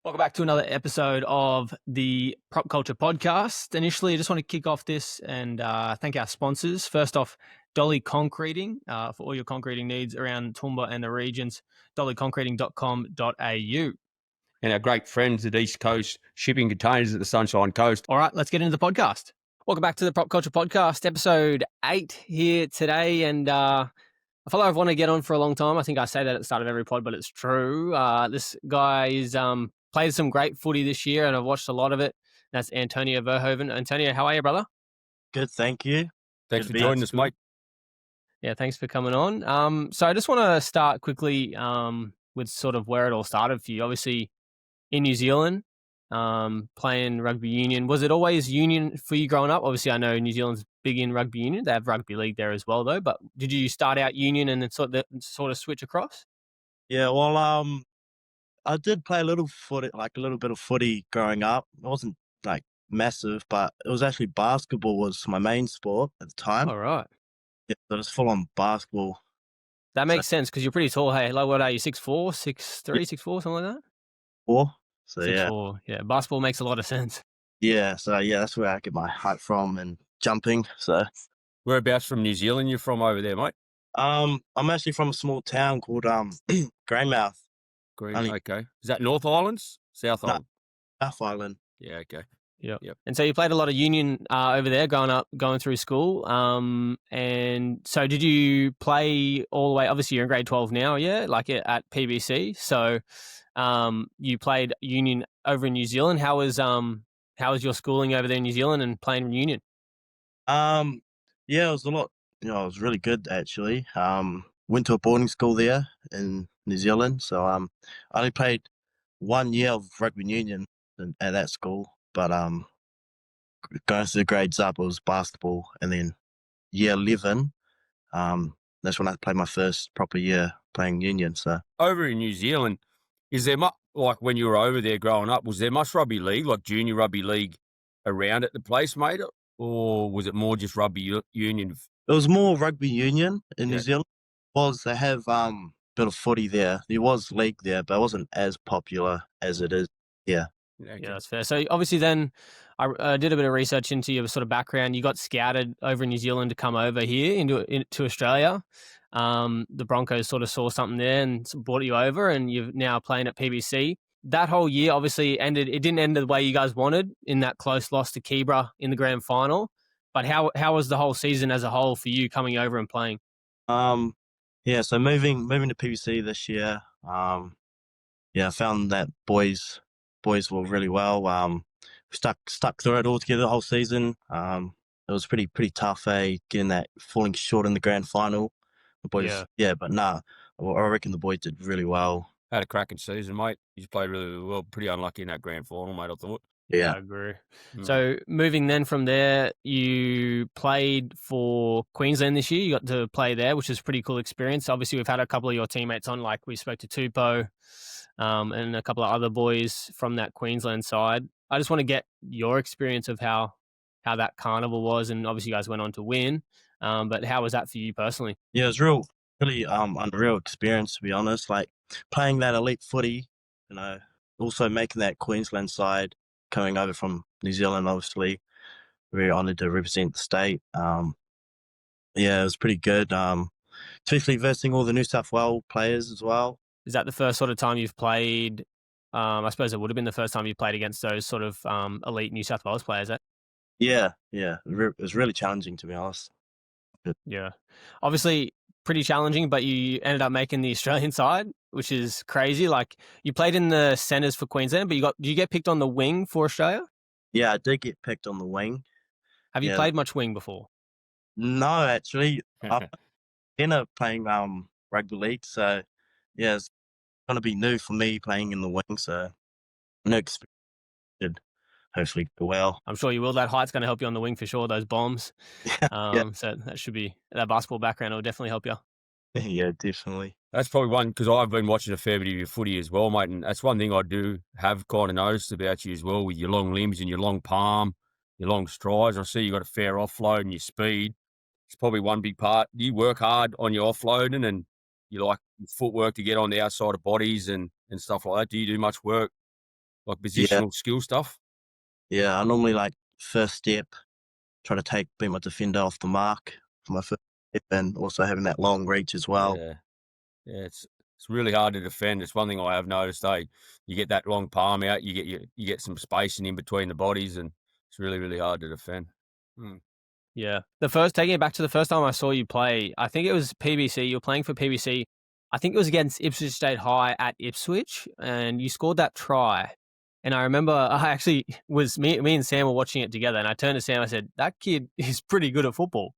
Welcome back to another episode of the Prop Culture Podcast. Initially, I just want to kick off this and thank our sponsors. First off, Dolly Concreting for all your concreting needs around Toowoomba and the regions, dollyconcreting.com.au. And our great friends at East Coast Shipping Containers at the Sunshine Coast. All right, let's get into the podcast. Welcome back to the Prop Culture Podcast, episode 8 here today. And a fellow I've wanted to get on for a long time. I think I say that at the start of every pod, but it's true. This guy is played some great footy this year, and I've watched a lot of it. That's Antonio Verhoeven. Antonio, how are you, brother? Good, thank you. Thanks for joining us, mate. Yeah, thanks for coming on. So I just want to start quickly with sort of where it all started for you. Obviously, in New Zealand, playing rugby union. Was it always union for you growing up? Obviously, I know New Zealand's big in rugby union. They have rugby league there as well, though. But did you start out union and then sort of switch across? Yeah, well, I did play a little bit of footy growing up. It wasn't like massive, but it was actually basketball was my main sport at the time. All right. Yeah, so it was full on basketball. That makes sense because you're pretty tall. Hey, like what are you? 6'4", 6'3", 6'4", something like that? 4. So 6'4". Yeah, basketball makes a lot of sense. yeah, that's where I get my height from and jumping. So Whereabouts from New Zealand you're from over there, mate? I'm actually from a small town called Greymouth, Okay. Is that North Islands? South No. Island? South Island. Yeah, okay. Yep. Yep. And so you played a lot of union over there going through school. And so did you play all the way? Obviously, you're in grade 12 now, yeah, like at PBC. So you played union over in New Zealand. How was your schooling over there in New Zealand and playing union? Yeah, it was a lot. It was really good actually. Went to a boarding school there in New Zealand, so I only played 1 year of rugby union at that school. But going through the grades up, it was basketball, and then year 11, that's when I played my first proper year playing union. So Over in New Zealand, is there much, like when you were over there growing up, was there much rugby league, like junior rugby league around at the place, mate? Or was it more just rugby union? it was more rugby union in New Yeah. Zealand. They have bit of footy there. There was league there, but it wasn't as popular as it is here. Yeah, that's fair. So obviously then I did a bit of research into your sort of background. You got scouted over in New Zealand to come over here into Australia. The Broncos sort of saw something there and brought you over, and you're now playing at PBC. That whole year obviously ended. It didn't end the way you guys wanted in that close loss to Keebra in the grand final. But how was the whole season as a whole for you coming over and playing? Yeah, so moving to PVC this year, yeah, I found that boys were really well. Stuck through it all together the whole season. It was pretty tough, falling short in the grand final. The boys, but nah, I reckon the boys did really well. Had a cracking season, mate. You played really well. Pretty unlucky in that grand final, mate, I thought. Yeah, I agree. So moving then from there, you played for Queensland this year. You got to play there, which is a pretty cool experience. Obviously, we've had a couple of your teammates on, like we spoke to Tupou and a couple of other boys from that Queensland side. I just want to get your experience of how that carnival was, and obviously you guys went on to win. But how was that for you personally? Yeah, it was really unreal experience, to be honest. Like playing that elite footy, also making that Queensland side, coming over from New Zealand, obviously, very honoured to represent the state. Yeah, it was pretty good. Especially versing all the New South Wales players as well. Is that the first sort of time you've played? I suppose it would have been the first time you played against those sort of elite New South Wales players. Yeah. It was really challenging, to be honest. Yeah. Obviously pretty challenging, but you ended up making the Australian side, which is crazy. Like you played in the centres for Queensland, but did you get picked on the wing for Australia? Yeah, I did get picked on the wing. Have you played much wing before? No, actually. I've been playing rugby league, so yeah, it's gonna be new for me playing in the wing, so no experience. Hopefully go well. I'm sure you will. That height's going to help you on the wing for sure, those bombs. Yeah. So that basketball background will definitely help you. Yeah, definitely. That's probably one, because I've been watching a fair bit of your footy as well, mate, and that's one thing I do have kind of noticed about you as well, with your long limbs and your long palm, your long strides. I see you got a fair offload and your speed. It's probably one big part. You work hard on your offloading, and you like footwork to get on the outside of bodies and stuff like that. Do you do much work like Yeah, positional skill stuff? yeah. I normally like first step, try to beat my defender off the mark for my first step, and also having that long reach as well. Yeah. Yeah, it's really hard to defend. It's one thing I have noticed. You get that long palm out, you get some spacing in between the bodies, and it's really really hard to defend. Mm. Yeah. Taking it back to the first time I saw you play, I think it was PBC. You were playing for PBC. I think it was against Ipswich State High at Ipswich, and you scored that try. And I remember I actually was me and Sam were watching it together, and I turned to Sam. I said, "That kid is pretty good at football."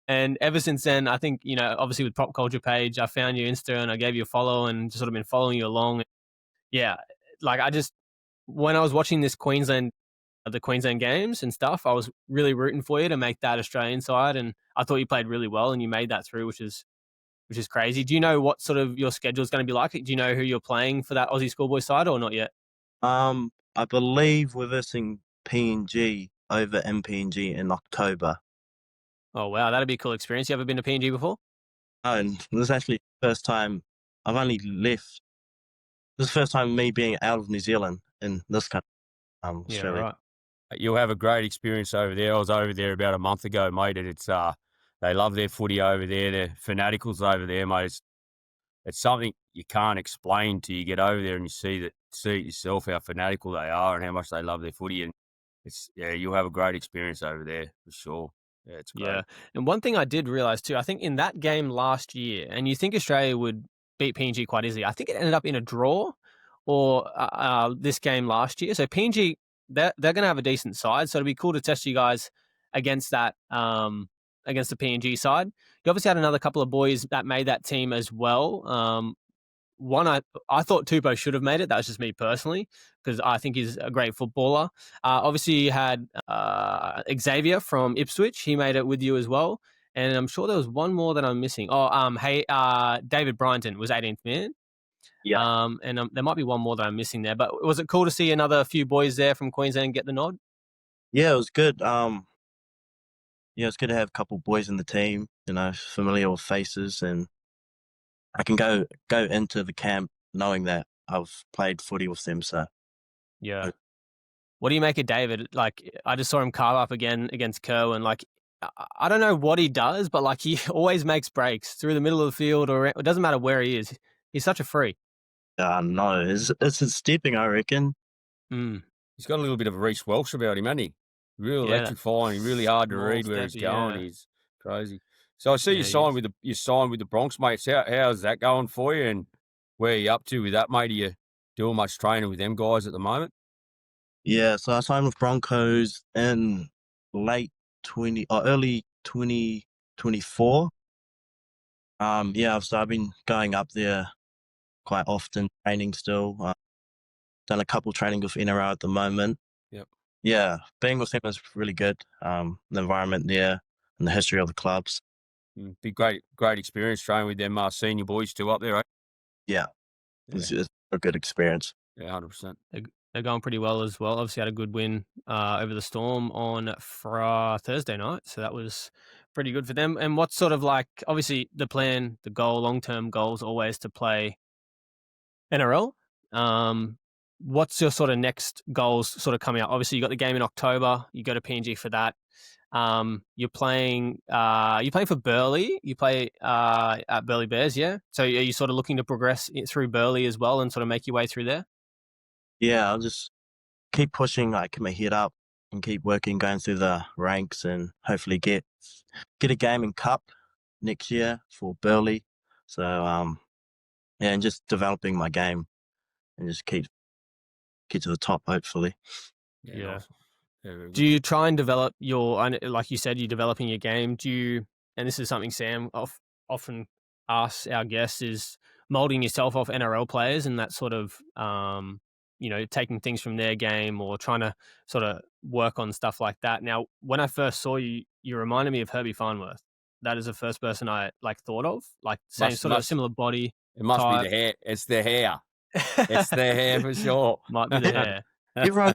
And ever since then, I think obviously with Pop Culture Page, I found your Insta and I gave you a follow and just sort of been following you along. Yeah, like I just when I was watching the Queensland games and stuff, I was really rooting for you to make that Australian side, and I thought you played really well and you made that through, which is crazy. Do you know what sort of your schedule is going to be like? Do you know who you're playing for that Aussie schoolboy side or not yet? I believe we're versing PNG over in PNG in October. Oh wow, that'd be a cool experience. You ever been to PNG before? And this is actually the first time I've only left. This is the first time me being out of New Zealand in this country, Yeah, Australia. right. You'll have a great experience over there. I was over there about a month ago, mate, and they love their footy over there. They're fanaticals over there, mate. It's something you can't explain till you get over there and you see it yourself how fanatical they are and how much they love their footy. And you'll have a great experience over there for sure. Yeah, it's Yeah. great. And one thing I did realize too, I think in that game last year, and you think Australia would beat PNG quite easily, I think it ended up in a draw or this game last year. So PNG, they're going to have a decent side. So it'd be cool to test you guys against that, against the PNG side. You obviously had another couple of boys that made that team as well. One, I thought Tupou should have made it. That was just me personally because I think he's a great footballer. Obviously, you had Xavier from Ipswich. He made it with you as well. And I'm sure there was one more that I'm missing. David Bryanton was 18th man. Yeah, There might be one more that I'm missing there. But was it cool to see another few boys there from Queensland get the nod? yeah, it was good. Yeah, it's good to have a couple boys in the team. Familiar with faces, and I can go into the camp knowing that I've played footy with them. So Yeah. What do you make of David? Like, I just saw him carve up again against Kerr, and like, I don't know what he does, but like, he always makes breaks through the middle of the field, or it doesn't matter where he is. He's such a freak. no, it's his stepping, I reckon. Mm. He's got a little bit of a Reece Welsh about him, hasn't he? Real Yeah, electrifying, really hard to small read where step, he's going. yeah, He's crazy. So I see yeah, he is. you signed with the Bronx, mates. How's that going for you? And where are you up to with that, mate? Are you doing much training with them guys at the moment? Yeah, so I signed with Broncos in early 2024. Yeah, so I've been going up there quite often, training still. Done a couple training with NRL at the moment. Yep. Yeah, being with them is really good. The environment there and the history of the clubs. Be great experience training with them senior boys too up there, eh? Yeah, Yeah, it's a good experience. yeah, 100%. They're going pretty well as well. Obviously, had a good win over the Storm on Thursday night, so that was pretty good for them. And what's sort of like, obviously, the plan, the goal, long-term goal is always to play NRL. What's your sort of next goals sort of coming up? Obviously, you got the game in October. You go to PNG for that. You're playing. You're playing for Burleigh. You play at Burleigh Bears, yeah. So are you sort of looking to progress through Burleigh as well and sort of make your way through there? Yeah, I'll just keep pushing, like keep my head up and keep working, going through the ranks, and hopefully get a game in Cup next year for Burleigh. So yeah, and just developing my game and just get to the top hopefully. Yeah, Yeah. nice. Yeah, very Do good. you try and develop like you said, you're developing your game? And this is something Sam often asks our guests, is molding yourself off NRL players and that sort of, taking things from their game or trying to sort of work on stuff like that. Now, when I first saw you, you reminded me of Herbie Farnworth. That is the first person I thought of, like same Must sort of must similar body it must be type. the hair. It's the hair. It's the hair for sure. Might be the hair. Everyone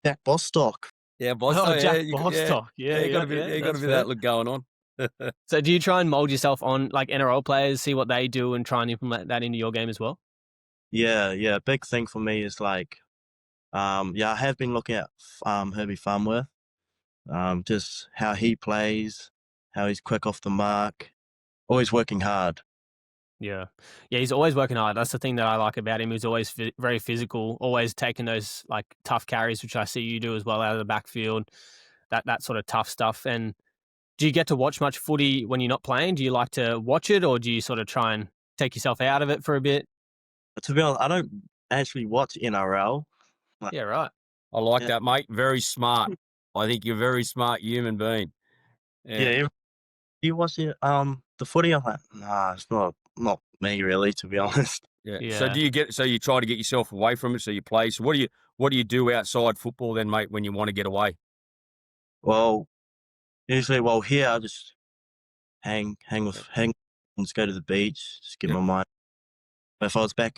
Jack Bostock. Yeah, boss. Oh, Yeah, Jack Bostock. Yeah, you got yeah, a bit. yeah. Yeah, you got a That's bit of fair. that look going on. So do you try and mold yourself on like NRL players, see what they do and try and implement that into your game as well? Yeah. Big thing for me is like Yeah, I have been looking at Herbie Farmworth. Just how he plays, how he's quick off the mark, always working hard. Yeah. Yeah, he's always working hard. That's the thing that I like about him. He's always very physical, always taking those like tough carries, which I see you do as well out of the backfield. That sort of tough stuff. And do you get to watch much footy when you're not playing? Do you like to watch it, or do you sort of try and take yourself out of it for a bit? But to be honest, I don't actually watch NRL. Like, Yeah, right. I like yeah, that, mate. Very smart. I think you're a very smart human being. yeah. Yeah. You watch the footy? I'm like, nah, it's not me really, to be honest. Yeah. So Yeah. do you get? So you try to get yourself away from it. So you play. So what do you do outside football then, mate? When you want to get away? Well, usually, here I just hang Yeah. with hang and just go to the beach, just get Yeah. my mind. But if I was back,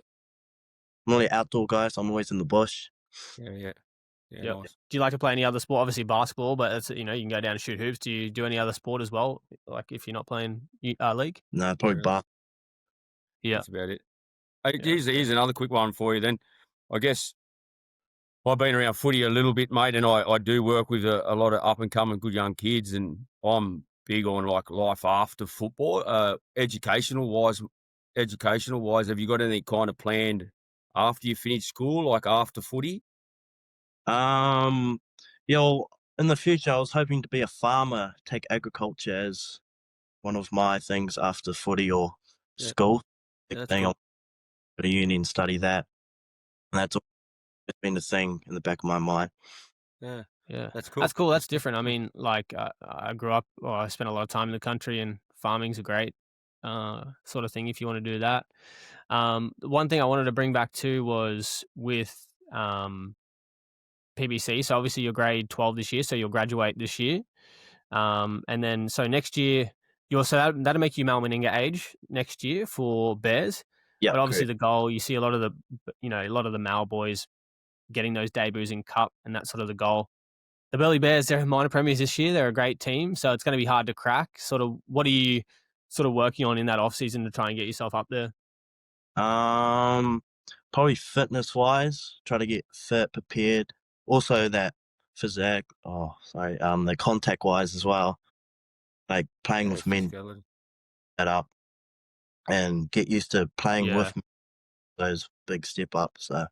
I'm only outdoor guy, so I'm always in the bush. Yeah. Yeah. Yeah. Yep. Nice. Do you like to play any other sport? Obviously basketball, but it's, you can go down and shoot hoops. Do you do any other sport as well? Like if you're not playing league? No, Yeah. probably bar. Yeah. That's about it. Hey, Yeah. here's another quick one for you then. I guess I've been around footy a little bit, mate, and I do work with a lot of up and coming good young kids, and I'm big on like life after football, educational wise. Educational wise, have you got anything kind of planned after you finish school, like after footy? Um, in the future, I was hoping to be a farmer, take agriculture as one of my things after footy or Yeah, school. yeah, that's Thing I'll cool. go to uni and study that. And that's always been the thing in the back of my mind. Yeah, Yeah. that's cool. That's cool. That's different. I mean, like I grew up, or I spent a lot of time in the country, and farming's a great sort of thing if you want to do that. One thing I wanted to bring back to was with PBC. So obviously you're grade 12 this year, so you'll graduate this year. And then so next year that'll make you Mal Meninga age next year for Bears. Yeah, But obviously correct. the goal, you see a lot of the Mal boys getting those debuts in Cup, and that's sort of the goal. The Burleigh Bears, they're minor premiers this year. They're a great team, so it's going to be hard to crack. Sort of, what are you sort of working on in that off season to try and get yourself up there? Probably fitness wise, try to get fit, prepared. Also that the contact wise as well. Like playing Yeah, with men physicality. that up and get used to playing Yeah. with those big step ups. So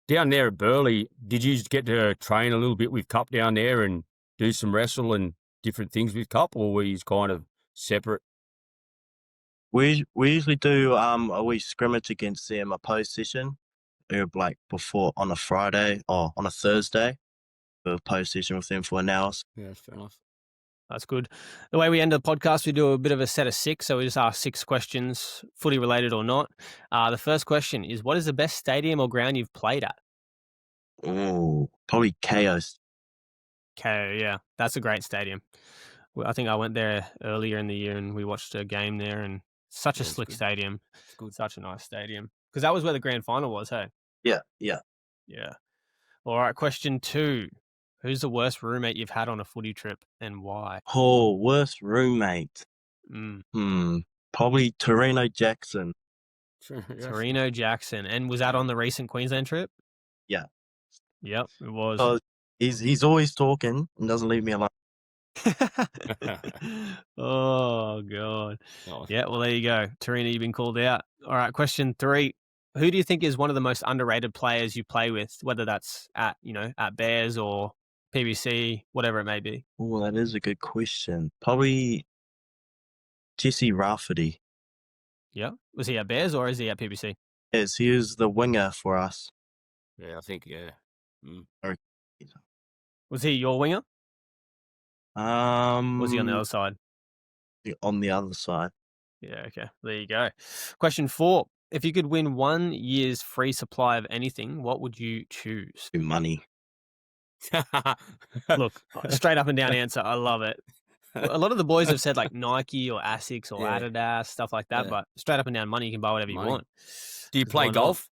Down there at Burleigh, did you get to train a little bit with Cup down there and do some wrestle and different things with Cup, or were you kind of separate? we usually do a wee scrimmage against them, a post session. Like before on a Friday or on a Thursday, a post session with them for an hour. Yeah, that's fair enough. That's good. The way we end the podcast, we do a bit of a set of 6. So we just ask 6 questions, footy related or not. The first question is, what is the best stadium or ground you've played at? Oh, probably chaos. Okay, yeah, that's a great stadium. I think I went there earlier in the year and we watched a game there, and such a Yeah, it's slick good. stadium. It's good. Such a nice stadium. Because that was where the grand final was, hey? Yeah, yeah. Yeah. All right, question 2. Who's the worst roommate you've had on a footy trip and why? Oh, worst roommate. Mm. Probably Torino Jackson. Sure, yes. Torino Jackson. And was that on the recent Queensland trip? Yeah. Yep, it was. Oh, he's always talking and doesn't leave me alone. Oh, God. Nice. Yeah, well, there you go. Torino, you've been called out. All right, question 3. Who do you think is one of the most underrated players you play with, whether that's at Bears or PBC, whatever it may be? Oh, that is a good question. Probably Jesse Rafferty. Yeah. Was he at Bears or is he at PBC? Yes, he is the winger for us. Yeah, I think, yeah. Mm. Was he your winger? Or was he on the other side? On the other side. Yeah, okay. There you go. Question 4. If you could win 1 year's free supply of anything, what would you choose? Money. Look, straight up and down answer. I love it. A lot of the boys have said like Nike or Asics or Yeah. Adidas, stuff like that, Yeah. but straight up and down money, you can buy whatever you Money. want. Do you 'Cause play why not? golf?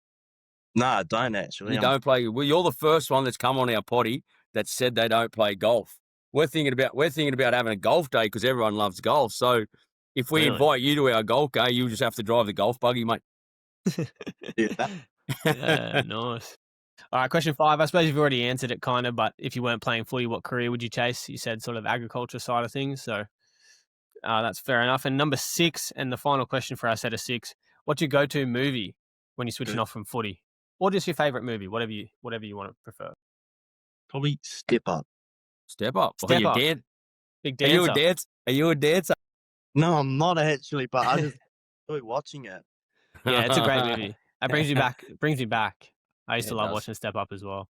No, I don't actually. You don't play. Well, you're the first one that's come on our potty that said they don't play golf. We're thinking about having a golf day because everyone loves golf. So if we Really? invite you to our golf day, you just have to drive the golf buggy, mate. Do that. Yeah, nice. All right, question 5. I suppose you've already answered it kind of, but if you weren't playing footy, what career would you chase? You said sort of agriculture side of things, so that's fair enough. And number 6, and the final question for our set of 6, what's your go-to movie when you're switching off from footy? Or just your favourite movie, whatever you want to prefer. Probably Step Up. Step up. Step you Up. dead? Big Are you a dancer. dance? Are you a dancer? No, I'm not actually, but I just enjoy watching it. Yeah, it's a great movie. That brings you back. Brings me back. I used Yeah, to it love does. watching Step Up as well.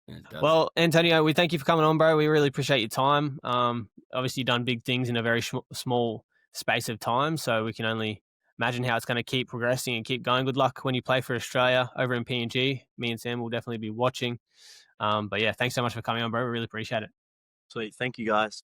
Yeah, it does. Well, Antonio, we thank you for coming on, bro. We really appreciate your time. Obviously, you've done big things in a very small space of time, so we can only imagine how it's going to keep progressing and keep going. Good luck when you play for Australia over in PNG. Me and Sam will definitely be watching. But yeah, thanks so much for coming on, bro. We really appreciate it. Sweet. Thank you, guys.